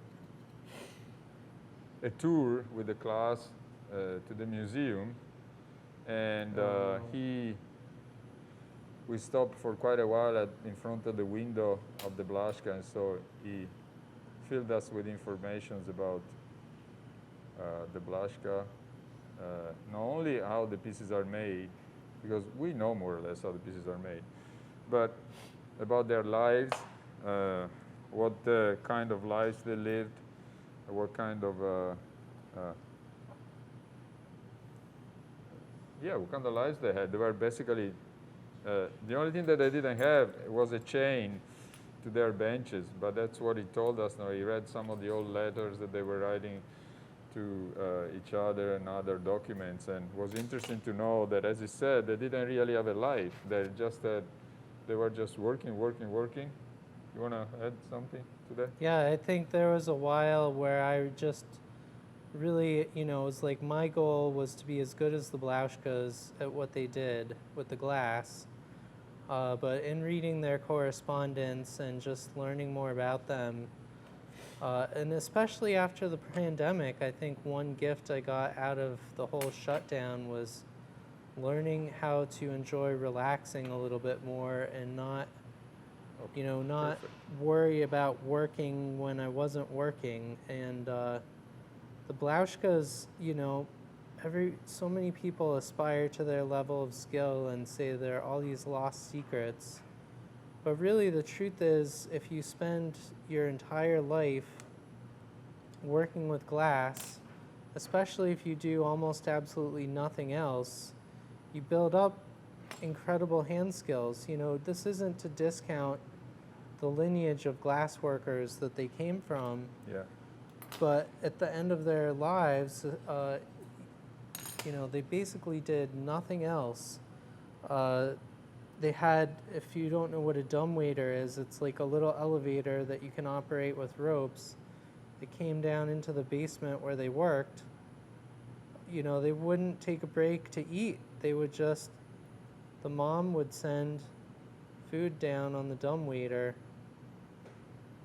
a tour with the class to the museum, and we stopped for quite a while in front of the window of the Blaschka, and so he filled us with information about the Blaschka, not only how the pieces are made, because we know more or less how the pieces are made, but about their lives, what kind of lives they lived, what kind of what kind of lives they had. They were basically the only thing that they didn't have was a chain to their benches, but that's what he told us. Now he read some of the old letters that they were writing to each other and other documents, and it was interesting to know that, as he said, they didn't really have a life. They were just working. You want to add something to that? Yeah, I think there was a while where I just really, it was like my goal was to be as good as the Blaschkas at what they did with the glass. But in reading their correspondence and just learning more about them, and especially after the pandemic, I think one gift I got out of the whole shutdown was learning how to enjoy relaxing a little bit more and not Perfect. worry about working when I wasn't working. And the Blaschkas, so many people aspire to their level of skill and say there are all these lost secrets. But really the truth is, if you spend your entire life working with glass, especially if you do almost absolutely nothing else, you build up incredible hand skills. This isn't to discount the lineage of glass workers that they came from, Yeah. but at the end of their lives, they basically did nothing else. They had, if you don't know what a dumbwaiter is, it's like a little elevator that you can operate with ropes. It came down into the basement where they worked. They wouldn't take a break to eat. They would the mom would send food down on the dumbwaiter,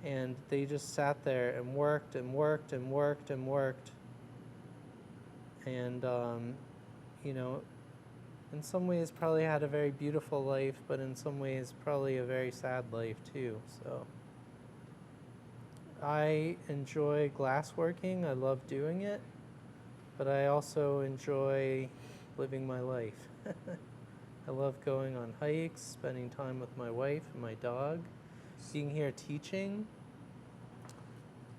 and they just sat there and worked and worked and worked and worked. And, you know, in some ways probably had a very beautiful life, but in some ways probably a very sad life too. So I enjoy glassworking. I love doing it, but I also enjoy living my life. I love going on hikes, spending time with my wife and my dog, being here teaching.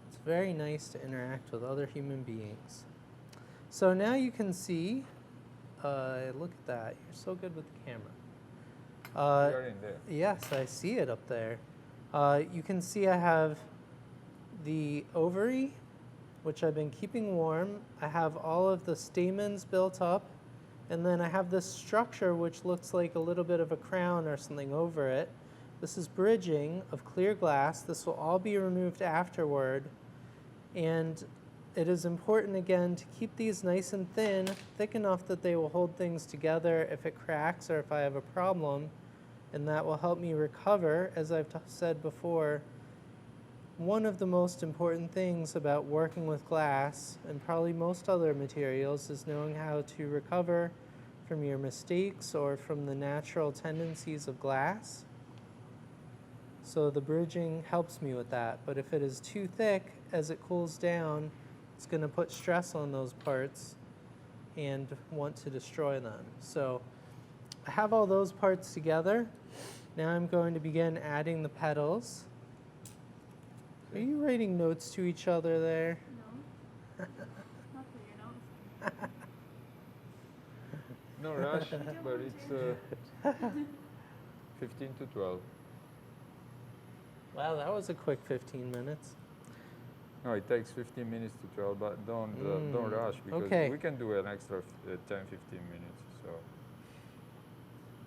It's very nice to interact with other human beings. So now you can see, look at that. You're so good with the camera. You're in there. Yes, I see it up there. You can see I have the ovary, which I've been keeping warm. I have all of the stamens built up, and then I have this structure which looks like a little bit of a crown or something over it. This is bridging of clear glass. This will all be removed afterward, and it is important, again, to keep these nice and thin, thick enough that they will hold things together if it cracks or if I have a problem, and that will help me recover. As I've said before, one of the most important things about working with glass, and probably most other materials, is knowing how to recover from your mistakes or from the natural tendencies of glass. So the bridging helps me with that, but if it is too thick, as it cools down, it's going to put stress on those parts and want to destroy them. So I have all those parts together. Now I'm going to begin adding the petals. Are you writing notes to each other there? No. Not for your notes. No rush, but it's 15 to 12. Wow, that was a quick 15 minutes. No, it takes 15 minutes to 12, but don't rush, because Okay. we can do an extra 10, 15 minutes, so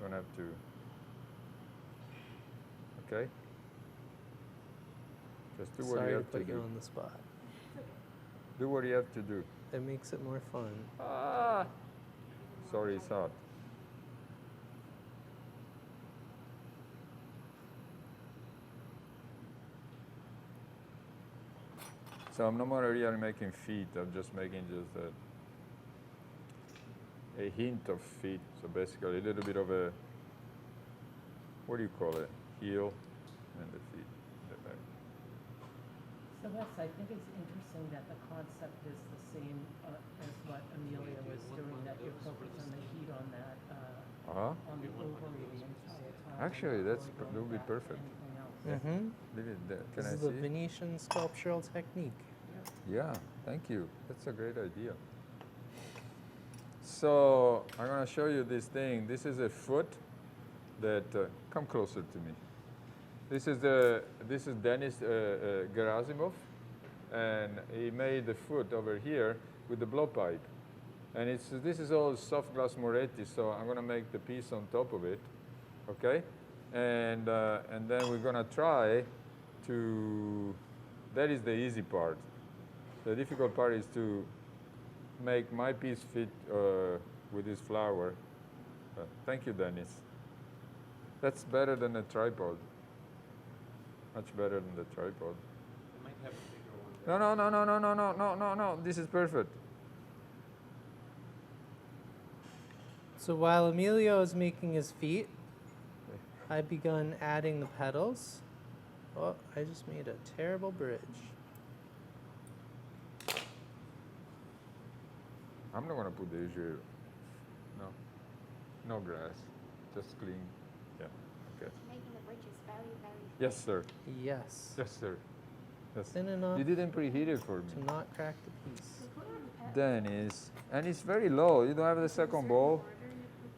don't have to. Okay? Just do what Sorry you to have to put you do. on the spot. Do what you have to do. It makes it more fun. Ah! Sorry, it's hot. So I'm not more really making feet, I'm just making just a hint of feet. So basically a little bit of a, what do you call it? Heel and the feet. The back. So Wes, I think it's interesting that the concept is the same as what Amelia was doing, that you're focused on the heat on that, Uh-huh. on the ovary the entire time. Actually, and not that really would going be back to perfect. anything else. Yeah. Mm-hmm. Leave it there. Can This I is see? the Venetian sculptural technique. Yeah, thank you. That's a great idea. So I'm going to show you this thing. This is a foot that come closer to me. This is Denis Gerasimov, and he made the foot over here with the blowpipe. And this is all soft glass Moretti, so I'm going to make the piece on top of it, okay? And then we're going to try to. That is the easy part. The difficult part is to make my piece fit with this flower. Thank you, Dennis. That's better than a tripod. Much better than the tripod. I might have a bigger one. No. This is perfect. So while Emilio is making his feet, I've begun adding the petals. Oh, I just made a terrible bridge. I'm not going to put the usual. No grass. Just clean. Yeah. Okay. Making the bridges very, very thin. Yes, sir. Yes. Yes, sir. Yes. Thin enough You didn't preheat it for me. to not crack the piece. So put on the pet. Dennis. And it's very low. You don't have the second bowl?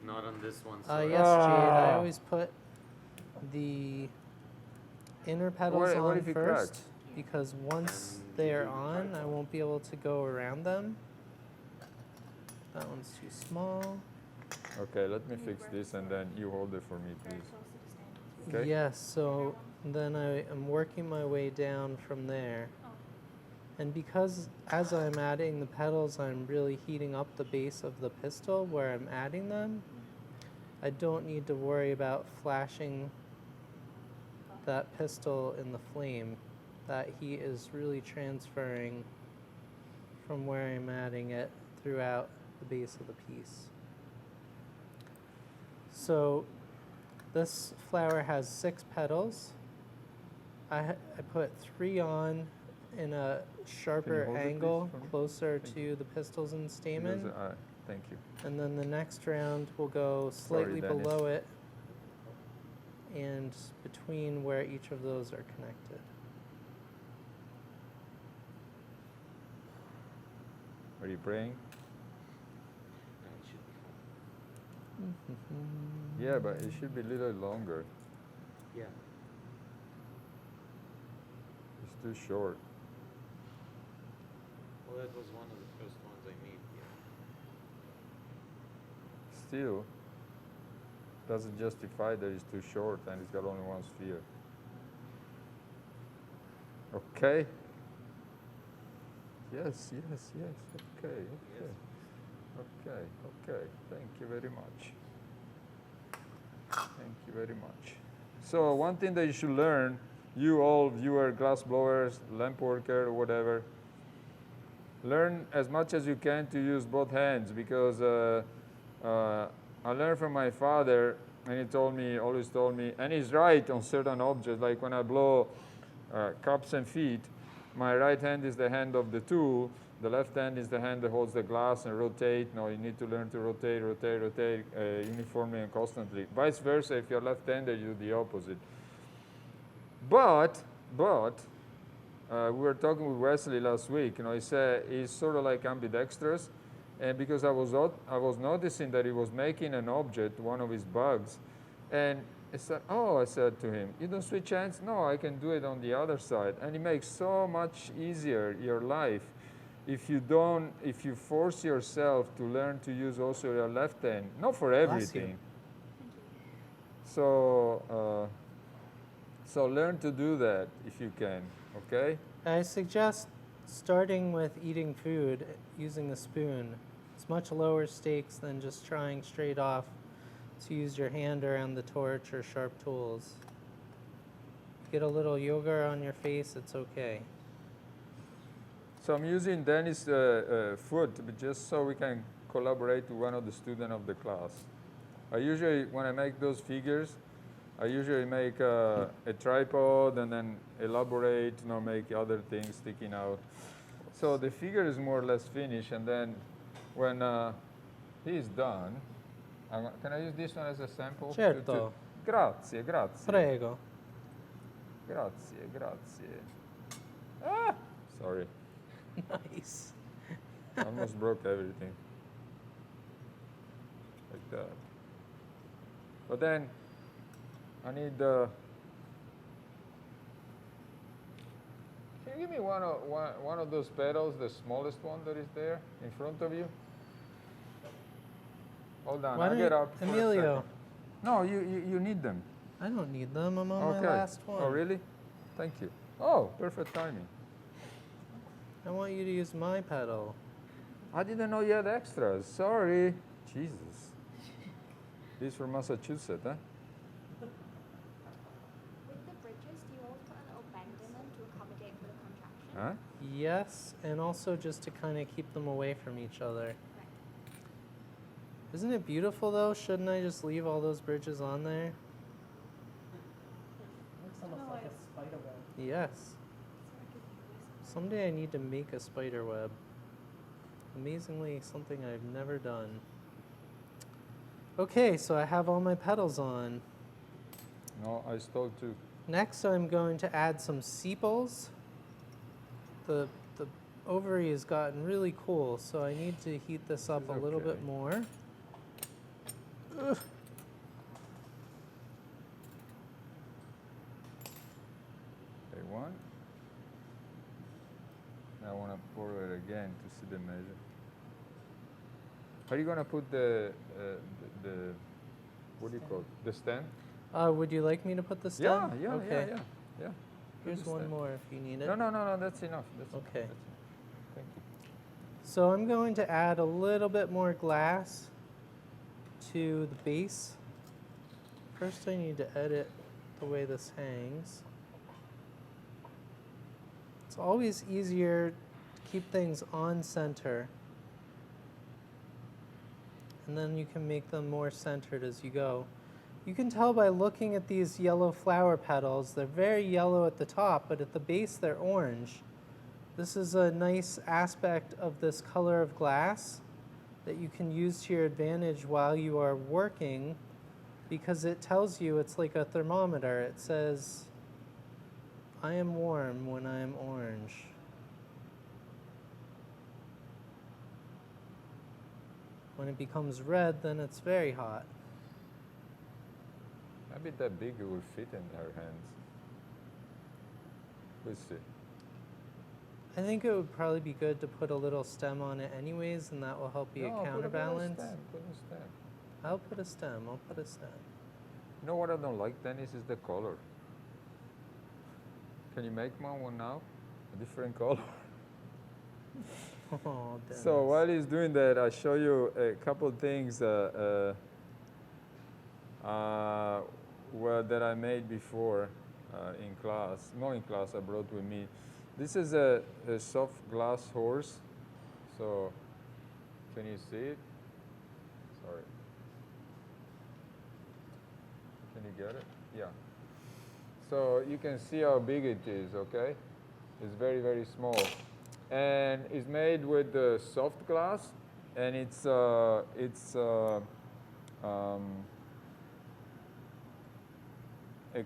Not on this one. Yes, sorry. Jade, I Ah. always put the inner petals What on if it first, cracks? because once And they are you on, try I to- won't be able to go around them. That one's too small. Okay, let me fix this and then you hold it for me, Very please. close to the stand. Okay. Yes, so then I am working my way down from there. Oh, And because as I'm adding the petals, I'm really heating up the base of the pistil where I'm adding them, I don't need to worry about flashing that pistil in the flame, that heat is really transferring from where I'm adding it throughout the base of the piece. So this flower has 6 petals. I put 3 on in a sharper hold it, please, angle for me? closer Thank to the pistils and Because, stamen. thank you. And then the next round will go slightly Dennis. below it and between where each of those are connected. Are you praying? Yeah, but it should be a little longer. Yeah. It's too short. Well, that was one of the first ones I made. Yeah. Still, doesn't justify that it's too short and it's got only one sphere. Okay. Yes, yes, yes. Okay, okay. Okay, okay. Thank you very much. Thank you very much. So one thing that you should learn, you all viewer, glass blowers, lamp worker, whatever, learn as much as you can to use both hands, because I learned from my father, and he told me, always told me, and he's right on certain objects, like when I blow cups and feet, my right hand is the hand of the tool, the left hand is the hand that holds the glass and rotate. No, you need to learn to rotate uniformly and constantly. Vice versa, if you're left-handed, you do the opposite. But we were talking with Wesley last week. He said he's sort of like ambidextrous, and because I was noticing that he was making an object, one of his bugs, and I said to him, you don't switch hands? No, I can do it on the other side, and it makes so much easier your life if you force yourself to learn to use also your left hand, not for everything. So learn to do that if you can, okay? I suggest starting with eating food using the spoon. It's much lower stakes than just trying straight off to use your hand around the torch or sharp tools. Get a little yogurt on your face, it's okay. So I'm using Dennis' foot just so we can collaborate with one of the students of the class. I usually, when I make those figures, I usually make a tripod and then elaborate, make other things sticking out. So the figure is more or less finished, and then when he's done, can I use this one as a sample? Certo. Grazie, grazie. Prego. Grazie, grazie. Ah, sorry. Nice. Almost broke everything. Like that. But then I need can you give me one of those pedals, the smallest one that is there in front of you? Hold on, Why I'll don't get you- up. for a Emilio. second. No, you need them. I don't need them. I'm on Okay. my last one. Oh, really? Thank you. Oh, perfect timing. I want you to use my pedal. I didn't know you had extras. Sorry. Jesus. This from Massachusetts, huh? With the bridges, do you always put a little bend in them to accommodate for the contraction? Huh? Yes, and also just to kind of keep them away from each other. Right. Isn't it beautiful though? Shouldn't I just leave all those bridges on there? Looks almost like a spider web. Yes. Someday I need to make a spider web. Amazingly, something I've never done. Okay, so I have all my petals on. No, I stole two. Next, I'm going to add some sepals. The ovary has gotten really cool, so I need to heat this up a little bit okay. more. Ugh. Okay, one. Now I want to pour it again to see the measure. Are you going to put the what do you call it? The stem? Would you like me to put the stem? Yeah. Okay. Put Here's the one stem. more if you need it. No, that's enough. That's Okay. Enough. That's enough. Thank you. So I'm going to add a little bit more glass to the base. First I need to edit the way this hangs. It's always easier to keep things on center. And then you can make them more centered as you go. You can tell by looking at these yellow flower petals, they're very yellow at the top, but at the base they're orange. This is a nice aspect of this color of glass that you can use to your advantage while you are working, because it tells you, it's like a thermometer. It says, I am warm when I am orange. When it becomes red, then it's very hot. Maybe that big it will fit in our hands. We'll see. I think it would probably be good to put a little stem on it anyways, and that will help be a counterbalance. Put a stem. I'll put a stem. You know what I don't like, Dennis, is the color. Can you make one now? A different color? Oh, Dennis. So while he's doing that, I'll show you a couple of things that I made before in class. Not in class, I brought with me. This is a soft glass horse. So can you see it? Sorry. Can you get it? Yeah. So you can see how big it is, okay? It's very, very small. And it's made with soft glass, and it's a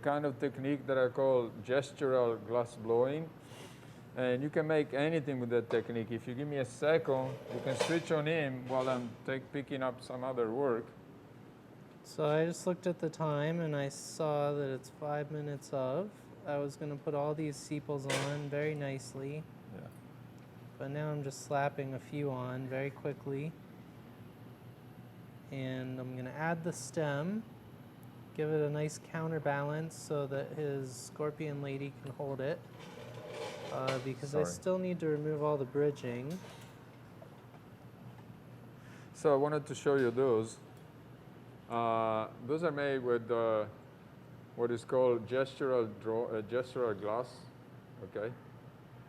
kind of technique that I call gestural glass blowing. And you can make anything with that technique. If you give me a second, you can switch on him while I'm picking up some other work. So I just looked at the time and I saw that it's 5 minutes of. I was going to put all these sepals on very nicely. Yeah. But now I'm just slapping a few on very quickly. And I'm going to add the stem, give it a nice counterbalance so that his scorpion lady can hold it. Because I Sorry. still need to remove all the bridging. So I wanted to show you those. Those are made with what is called gestural glass, okay?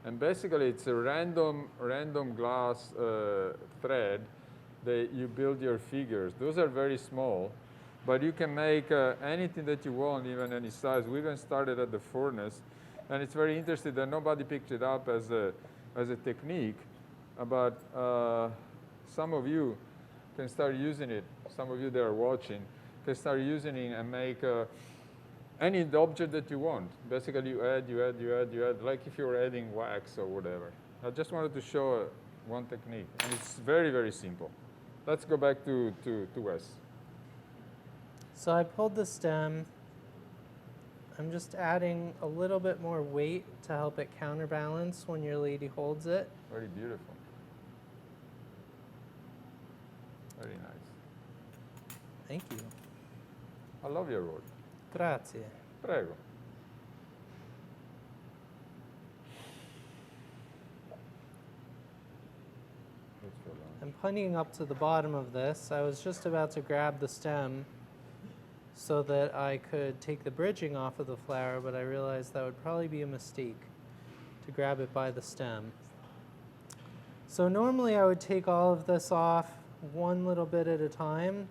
And basically it's a random glass thread that you build your figures. Those are very small, but you can make anything that you want, even any size. We even started at the furnace, and it's very interesting that nobody picked it up as a technique, but some of you can start using it. Some of you that are watching can start using it and make any object that you want. Basically, you add, like if you were adding wax or whatever. I just wanted to show one technique, and it's very, very simple. Let's go back to Wes. So I pulled the stem. I'm just adding a little bit more weight to help it counterbalance when your lady holds it. Very beautiful. Very nice. Thank you. I love your work. Grazie. Prego. I'm punning up to the bottom of this. I was just about to grab the stem so that I could take the bridging off of the flower, but I realized that would probably be a mistake to grab it by the stem. So normally I would take all of this off one little bit at a time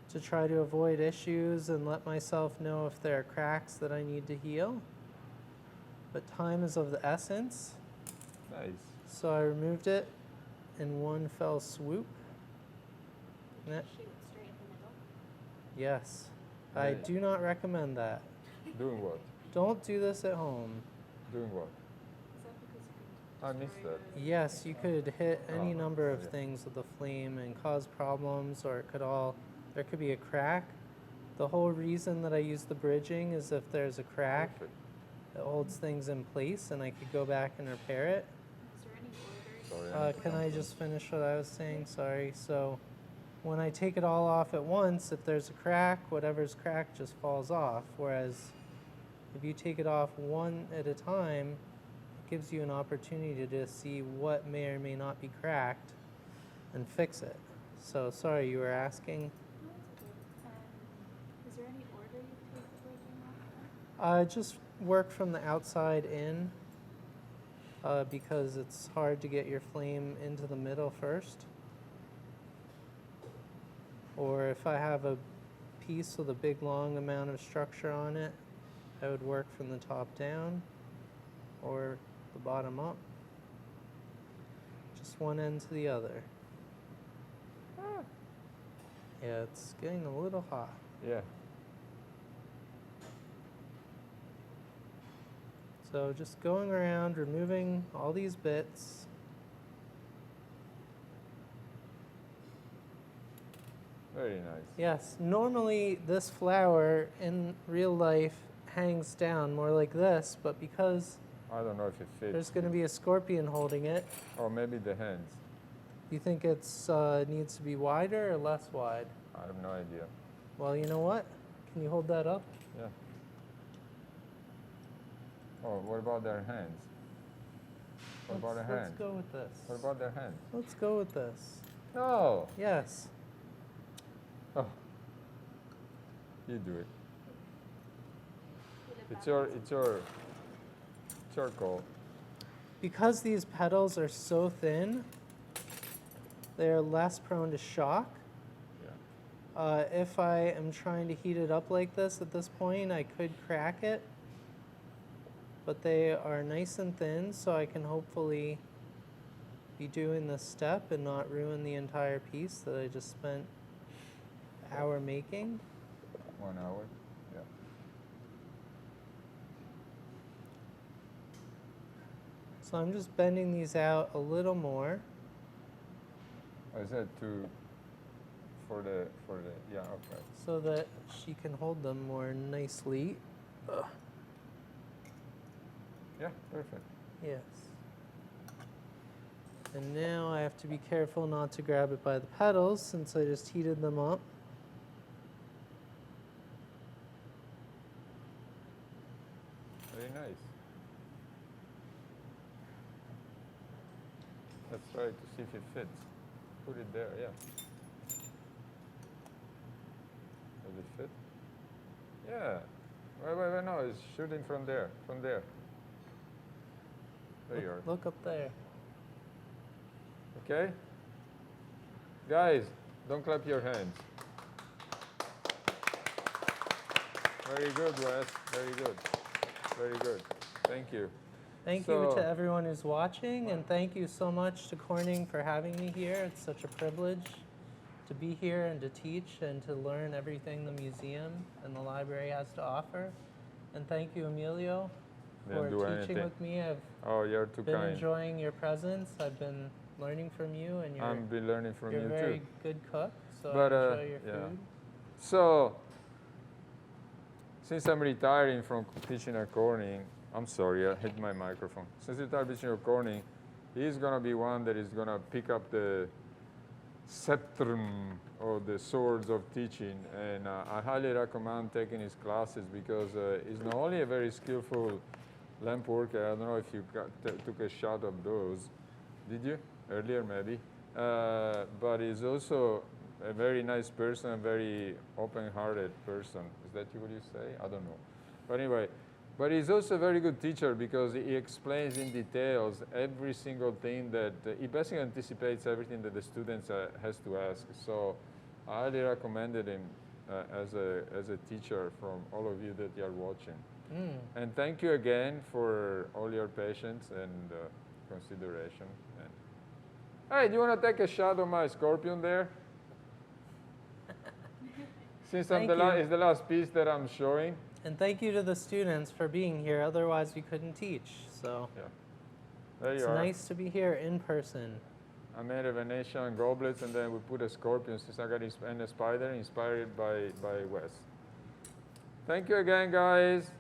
to try to avoid issues and let myself know if there are cracks that I need to heal. But time is of the essence. Nice. So I removed it in one fell swoop. Ne- Shoot straight in the middle. Yes. I Yeah. do not recommend that. Doing what? Don't do this at home. Doing what? Is that because you I missed that. Yes, you could hit any Oh, number of okay. things with the flame and cause problems, or there could be a crack. The whole reason that I use the bridging is if there's a crack, Perfect. it holds things in place and I could go back and repair it. is there any order? Sorry. Can I just finish what I was saying? Sorry. So when I take it all off at once, if there's a crack, whatever's cracked just falls off. Whereas if you take it off one at a time, it gives you an opportunity to see what may or may not be cracked and fix it. So sorry, you were asking? No, it's okay. Is there any order you take the bridging off? I just work from the outside in because it's hard to get your flame into the middle first. Or if I have a piece with a big long amount of structure on it, I would work from the top down or the bottom up. Just one end to the other. Yeah, it's getting a little hot. Yeah. So just going around, removing all these bits. Very nice. Yes, normally this flower in real life hangs down more like this, but because I don't know if it fits. there's going to be a scorpion holding it, Or maybe the hands. you think it's needs to be wider or less wide? I have no idea. Well, you know what? Can you hold that up? Yeah. Oh, what about their hands? What about their hands? Let's go with this. What about their hands? Let's go with this. No. Yes. Oh. You do it. It's your call. Because these petals are so thin, they're less prone to shock. Yeah. If I am trying to heat it up like this at this point, I could crack it. But they are nice and thin, so I can hopefully be doing this step and not ruin the entire piece that I just spent an hour making. 1 hour. Yeah. So I'm just bending these out a little more. I said for the yeah, okay. So that she can hold them more nicely. Yeah, perfect. Yes. And now I have to be careful not to grab it by the petals since I just heated them up. Very nice. Let's try to see if it fits. Put it there, yeah. Does it fit? Yeah. Wait, no, it's shooting from there, There you are. Look up there. Okay? Guys, don't clap your hands. Very good, Wes. Very good. Very good. Thank you. Thank you to everyone who's watching, and thank you so much to Corning for having me here. It's such a privilege to be here and to teach and to learn everything the museum and the library has to offer. And thank you, Emilio, for Didn't do teaching anything. with me. I've Oh, you're too been kind. enjoying your presence. I've been learning from you, and I've been learning from you're you a very too. good cook, so But, I enjoy your yeah. food. So, since I'm retiring from teaching at Corning, I'm sorry, I hit my microphone. Since I'm retired teaching at Corning, he's going to be one that is going to pick up the sceptrum or the swords of teaching. And I highly recommend taking his classes because he's not only a very skillful lamp worker, I don't know if you took a shot of those. Did you? Earlier, maybe. But he's also a very nice person, a very open-hearted person. Is that what you say? I don't know. But anyway, but he's also a very good teacher because he explains in details every single thing that he basically anticipates everything that the students has to ask. So I highly recommended him as a teacher from all of you that you are watching. And thank you again for all your patience and consideration. And hey, do you want to take a shot of my scorpion there? Since it's the last piece that I'm showing. And thank you to the students for being here. Otherwise, we couldn't teach. So Yeah. There it's you are. nice to be here in person. I made a Venetian goblets, and then we put a scorpion since I got and a spider inspired by Wes. Thank you again, guys.